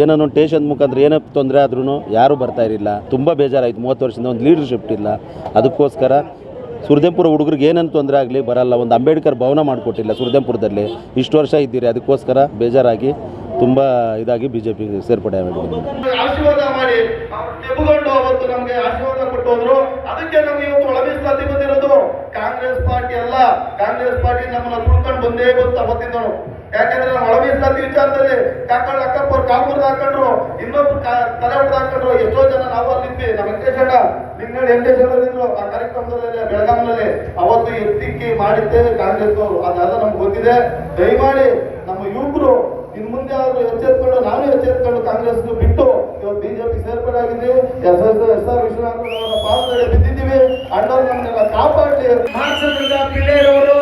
ಏನೋ ಟೇಷನ್ ಮುಖಾಂತರ ಏನೋ ತೊಂದರೆ ಆದ್ರೂ ಯಾರೂ ಬರ್ತಾ ಇರಲಿಲ್ಲ. ತುಂಬ ಬೇಜಾರಾಯಿತು. 30 ವರ್ಷದಿಂದ ಒಂದು ಲೀಡರ್ಶಿಪ್ ಇಲ್ಲ. ಅದಕ್ಕೋಸ್ಕರ ಸುರದೇಂಪುರ ಹುಡುಗರಿಗೆ ಏನನ್ನು ತೊಂದರೆ ಆಗಲಿ ಬರಲ್ಲ. ಒಂದು ಅಂಬೇಡ್ಕರ್ ಭವನ ಮಾಡಿಕೊಟ್ಟಿಲ್ಲ ಸುರದೇಂಪುರದಲ್ಲಿ. ಇಷ್ಟು ವರ್ಷ ಇದ್ದೀರಿ, ಅದಕ್ಕೋಸ್ಕರ ಬೇಜಾರಾಗಿ ತುಂಬ ಇದಾಗಿ BJP ಸೇರ್ಪಡೆ ಆಗಿದೆ. ಆಶೀರ್ವಾದ ಮಾಡಿ ತೆಗೆದುಕೊಂಡು ಅವತ್ತು ನಮಗೆ ಆಶೀರ್ವಾದ ಕೊಟ್ಟು ಹೋದ್ರು. ಅದಕ್ಕೆ ನಮಗೆ ಇವತ್ತು ಒಳ ಮೀಸಲಾತಿ ಬಂದಿರೋದು. ಕಾಂಗ್ರೆಸ್ ಪಾರ್ಟಿ ಅಲ್ಲ, ಕಾಂಗ್ರೆಸ್ ಪಾರ್ಟಿ ನಮ್ಮನ್ನ ತುಳ್ಕೊಂಡು ಬಂದೇ ಬಂತು ಅವತ್ತಿಂದನು. ಯಾಕಂದ್ರೆ ನಾವು ಒಳ ಮೀಸಲಾತಿ ವಿಚಾರದಲ್ಲಿ ಕಾಕಳ ಅಕ್ಕಪ್ಪ ಕಾಮೂರ್ದು ಹಾಕೊಂಡ್ರು, ಇನ್ನೊಬ್ರು ತಲೆ ಹೊಡೆದು ಹಾಕೊಂಡ್ರು. ಎಷ್ಟೋ ಜನ ನಾವು ಅಲ್ಲಿದ್ವಿ. ನಮ್ಮ ವೆಂಕಟೇಶಣ್ಣ ನಿಂಗಳು ಇದ್ರು ಆ ಕಾರ್ಯಕ್ರಮದಲ್ಲಿ ಬೆಳಗಾವಿನಲ್ಲಿ. ಅವತ್ತು ಎತ್ತಿಕ್ಕಿ ಮಾಡಿದ್ದೇವೆ ಕಾಂಗ್ರೆಸ್ ಅವರು. ಅದೆಲ್ಲ ನಮ್ಗೆ ಗೊತ್ತಿದೆ. ದಯಮಾಡಿ ನಮ್ಮ ಯುವಕರು ಇನ್ನು ಮುಂದೆ ಆದ್ರೂ ಎಚ್ಚೆತ್ಕೊಂಡು, ನಾನು ಎಚ್ಚೆತ್ಕೊಂಡು ಕಾಂಗ್ರೆಸ್ ಬಿಟ್ಟು ಇವತ್ತು BJP ಸೇರ್ಪಡೆ ಆಗಿದ್ದೀವಿ. ಎಸ್ ಆರ್ ವಿಶ್ವನಾಥ್ ಅವರ ಪಾದದಲ್ಲಿ ಬಿದ್ದಿದ್ದೀವಿ. ಅಣ್ಣವ್ರು ನಮ್ಮನ್ನೆಲ್ಲ ಕಾಪಾಡಲಿ. ಮಾರ್ಕ್ಸದಿಂದ ಪಿಳ್ಳೇರವರು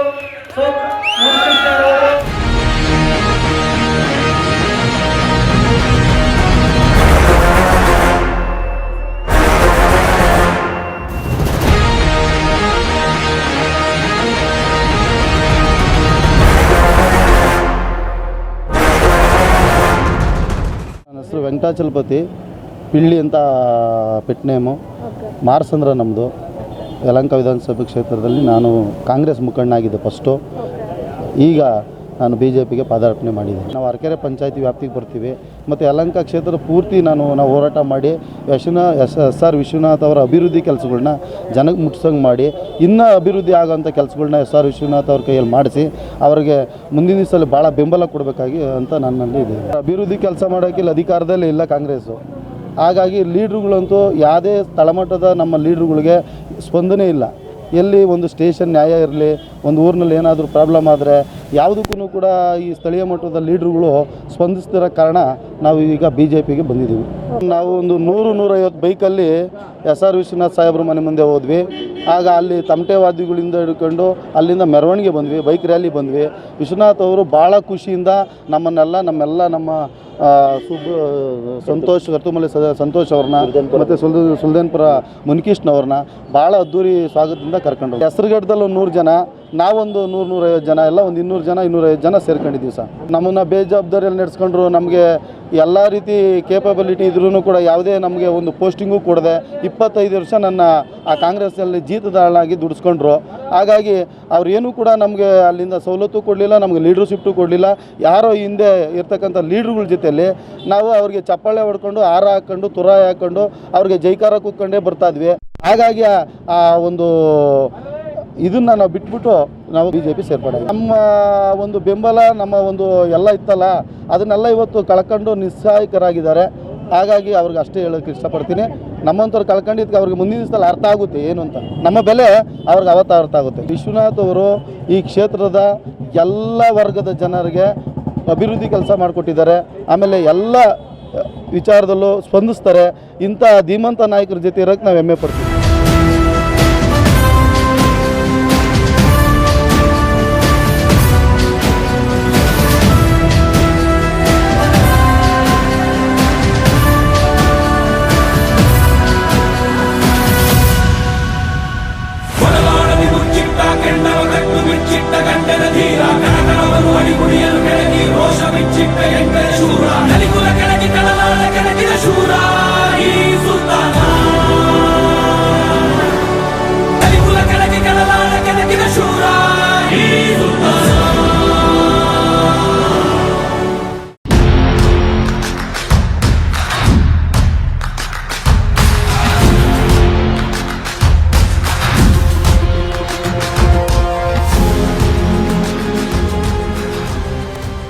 ನನ್ನ ಹೆಸರು ವೆಂಕಟಾಚಲಪತಿ ಪಿಳ್ಳಿ ಅಂತ ಪೆಟ್ ನೇಮು. ಮಾರ್ಸಂದ್ರ ನಮ್ಮದು. ಯಲಹಂಕ ವಿಧಾನಸಭೆ ಕ್ಷೇತ್ರದಲ್ಲಿ ನಾನು ಕಾಂಗ್ರೆಸ್ ಮುಖಂಡನಾಗಿದ್ದೆ ಫಸ್ಟು. ಈಗ ನಾನು BJPಗೆ ಪಾದಾರ್ಪಣೆ ಮಾಡಿದ್ದೀನಿ. ನಾವು ಅರಕೆರೆ ಪಂಚಾಯತಿ ವ್ಯಾಪ್ತಿಗೆ ಬರ್ತೀವಿ. ಮತ್ತು ಯಲಹಂಕ ಕ್ಷೇತ್ರ ಪೂರ್ತಿ ನಾವು ಹೋರಾಟ ಮಾಡಿ ಎಸ್ ಆರ್ ವಿಶ್ವನಾಥ್ ಅವರ ಅಭಿವೃದ್ಧಿ ಕೆಲಸಗಳನ್ನ ಜನಕ್ಕೆ ಮುಟ್ಸಂಗೆ ಮಾಡಿ, ಇನ್ನೂ ಅಭಿವೃದ್ಧಿ ಆಗೋಂಥ ಕೆಲಸಗಳನ್ನ ಎಸ್ ಆರ್ ವಿಶ್ವನಾಥ್ ಅವ್ರ ಕೈಯಲ್ಲಿ ಮಾಡಿಸಿ ಅವರಿಗೆ ಮುಂದಿನ ದಿವಸದಲ್ಲಿ ಭಾಳ ಬೆಂಬಲ ಕೊಡಬೇಕಾಗಿ ಅಂತ ನನ್ನಲ್ಲಿ ಇದೆ. ಅಭಿವೃದ್ಧಿ ಕೆಲಸ ಮಾಡೋಕ್ಕಿಲ್ಲ, ಅಧಿಕಾರದಲ್ಲಿ ಇಲ್ಲ ಕಾಂಗ್ರೆಸ್ಸು. ಹಾಗಾಗಿ ಲೀಡ್ರುಗಳಂತೂ ಯಾವುದೇ ತಳಮಟ್ಟದ ನಮ್ಮ ಲೀಡ್ರುಗಳಿಗೆ ಸ್ಪಂದನೆ ಇಲ್ಲ. ಎಲ್ಲಿ ಒಂದು ಸ್ಟೇಷನ್ ನ್ಯಾಯ ಇರಲಿ, ಒಂದು ಊರಿನಲ್ಲಿ ಏನಾದರೂ ಪ್ರಾಬ್ಲಮ್ ಆದರೆ ಯಾವುದಕ್ಕೂ ಕೂಡ ಈ ಸ್ಥಳೀಯ ಮಟ್ಟದ ಲೀಡ್ರುಗಳು ಸ್ಪಂದಿಸ್ತಿರೋ ಕಾರಣ ನಾವು ಈಗ BJPಗೆ ಬಂದಿದ್ದೀವಿ. ನಾವು ಒಂದು 100-150 ಬೈಕಲ್ಲಿ ಎಸ್ ಆರ್ ವಿಶ್ವನಾಥ್ ಸಾಹೇಬ್ರ ಮನೆ ಮುಂದೆ ಹೋದ್ವಿ. ಆಗ ಅಲ್ಲಿ ತಮಟೆ ವಾದ್ಯಗಳಿಂದ ಹಿಡ್ಕೊಂಡು ಅಲ್ಲಿಂದ ಮೆರವಣಿಗೆ ಬಂದ್ವಿ, ಬೈಕ್ ರ್ಯಾಲಿ ಬಂದ್ವಿ. ವಿಶ್ವನಾಥ್ ಅವರು ಭಾಳ ಖುಷಿಯಿಂದ ನಮ್ಮ ಸಂತೋಷ್ ಕರ್ತುಮಲೆ ಸಂತೋಷ್ ಅವ್ರನ್ನ ಮತ್ತು ಸುಲ್ದೇನ್ಪುರ ಮುನ್ಕೃಷ್ಣವ್ರನ್ನ ಭಾಳ ಅದ್ದೂರಿ ಸ್ವಾಗತದಿಂದ ಕರ್ಕೊಂಡು ಹೆಸರುಗಡ್ಡದಲ್ಲಿ ಒಂದು 100 ಜನ, ನಾವೊಂದು 100-150 ಜನ, ಎಲ್ಲ ಒಂದು 200 ಜನ 250 ಜನ ಸೇರ್ಕೊಂಡಿದ್ದೀವಿ ಸರ್. ನಮ್ಮನ್ನು ಬೇಜವಾಬ್ದಾರಿಯಲ್ಲಿ ನಡೆಸ್ಕೊಂಡ್ರು. ನಮಗೆ ಎಲ್ಲ ರೀತಿ ಕೇಪಬಿಲಿಟಿ ಇದ್ರೂ ಕೂಡ ಯಾವುದೇ ನಮಗೆ ಒಂದು ಪೋಸ್ಟಿಂಗು ಕೊಡದೆ 25 ವರ್ಷ ನನ್ನ ಆ ಕಾಂಗ್ರೆಸ್ನಲ್ಲಿ ಜೀತದಾಳಾಗಿ ದುಡಿಸ್ಕೊಂಡ್ರು. ಹಾಗಾಗಿ ಅವ್ರೇನೂ ಕೂಡ ನಮಗೆ ಅಲ್ಲಿಂದ ಸವಲತ್ತು ಕೊಡಲಿಲ್ಲ, ನಮಗೆ ಲೀಡರ್ಶಿಪ್ಟು ಕೊಡಲಿಲ್ಲ. ಯಾರೋ ಹಿಂದೆ ಇರ್ತಕ್ಕಂಥ ಲೀಡ್ರುಗಳ ಜೊತೆಯಲ್ಲಿ ನಾವು ಅವ್ರಿಗೆ ಚಪ್ಪಾಳೆ ಹೊಡ್ಕೊಂಡು, ಹಾರ ಹಾಕ್ಕೊಂಡು, ತುರಾಯಿ ಹಾಕ್ಕೊಂಡು ಅವ್ರಿಗೆ ಜೈಕಾರ ಕೂತ್ಕೊಂಡೇ ಬರ್ತಾಯಿದ್ವಿ. ಹಾಗಾಗಿ ಆ ಒಂದು ಇದನ್ನು ನಾವು ಬಿಟ್ಬಿಟ್ಟು ನಾವು BJP ಸೇರ್ಪಡೆ. ನಮ್ಮ ಒಂದು ಬೆಂಬಲ, ನಮ್ಮ ಒಂದು ಎಲ್ಲ ಇತ್ತಲ್ಲ, ಅದನ್ನೆಲ್ಲ ಇವತ್ತು ಕಳ್ಕೊಂಡು ನಿಸ್ಸಹಾಯಕರಾಗಿದ್ದಾರೆ. ಹಾಗಾಗಿ ಅವ್ರಿಗೆ ಅಷ್ಟೇ ಹೇಳೋಕ್ಕೆ ಇಷ್ಟಪಡ್ತೀನಿ. ನಮ್ಮಂಥವ್ರು ಕಳ್ಕೊಂಡಿದ್ದಕ್ಕೆ ಅವ್ರಿಗೆ ಮುಂದಿನ ದಿವಸದಲ್ಲಿ ಅರ್ಥ ಆಗುತ್ತೆ ಏನು ಅಂತ. ನಮ್ಮ ಬೆಲೆ ಅವ್ರಿಗೆ ಅವತ್ತು ಅರ್ಥ ಆಗುತ್ತೆ. ವಿಶ್ವನಾಥ್ ಅವರು ಈ ಕ್ಷೇತ್ರದ ಎಲ್ಲ ವರ್ಗದ ಜನರಿಗೆ ಅಭಿವೃದ್ಧಿ ಕೆಲಸ ಮಾಡಿಕೊಟ್ಟಿದ್ದಾರೆ. ಆಮೇಲೆ ಎಲ್ಲ ವಿಚಾರದಲ್ಲೂ ಸ್ಪಂದಿಸ್ತಾರೆ. ಇಂಥ ಧೀಮಂತ ನಾಯಕರ ಜೊತೆ ಇರೋಕ್ಕೆ ನಾವು ಹೆಮ್ಮೆ ಪಡ್ತೀವಿ. ಗಂಡನ ಧೀರ ಕನಕನವರು ಅಡಿಗುಡಿಯನ್ನು ಬೆಳಗಿ ರೋಷ ಬಿಚ್ಚಿಟ್ಟ ಎಂಟರ ಶೂರ